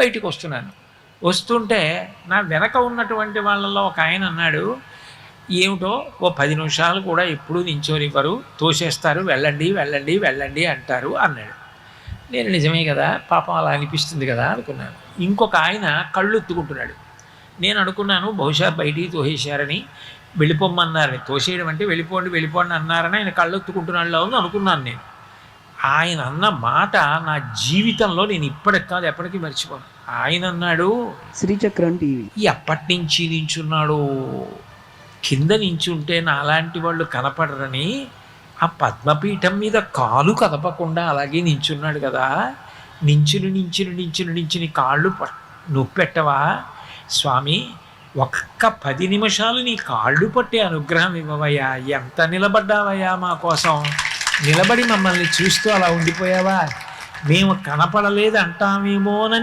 బయటికి వస్తున్నాను. వస్తుంటే నా వెనక ఉన్నటువంటి వాళ్ళలో ఒక ఆయన అన్నాడు, ఏమిటో ఓ 10 నిమిషాలు కూడా ఎప్పుడూ నించోనివ్వరు, తోసేస్తారు, వెళ్ళండి వెళ్ళండి వెళ్ళండి అంటారు అన్నాడు. నేను నిజమే కదా, పాపం అలా అనిపిస్తుంది కదా అనుకున్నాను. ఇంకొక ఆయన కళ్ళు ఎత్తుకుంటున్నాడు. నేను అనుకున్నాను బహుశా బయటికి తోసేశారని, వెళ్ళిపోమ్మన్నారని, తోసేయడం అంటే వెళ్ళిపోండి వెళ్ళిపోండి అన్నారని ఆయన కళ్ళు ఎత్తుకుంటున్నాడులో ఉంది అనుకున్నాను నేను. ఆయన అన్న మాట నా జీవితంలో నేను ఇప్పటికి కాదు ఎప్పటికీ మర్చిపోను. ఆయన అన్నాడు, శ్రీచక్రం టీవీ ఎప్పటి నుంచి నించున్నాడు, కింద నించుంటే నాలాంటి వాళ్ళు కనపడరని ఆ పద్మపీఠం మీద కాలు కదపకుండా అలాగే నించున్నాడు కదా, నించుని కాళ్ళు నొప్పెట్టవా స్వామి, ఒక్క 10 నిమిషాలు నీ కాళ్ళు పట్టే అనుగ్రహం ఇవ్వవయ్యా, ఎంత నిలబడ్డావయ్యా మా కోసం, నిలబడి మమ్మల్ని చూస్తూ అలా ఉండిపోయావా, మేము కనపడలేదు అంటామేమోనని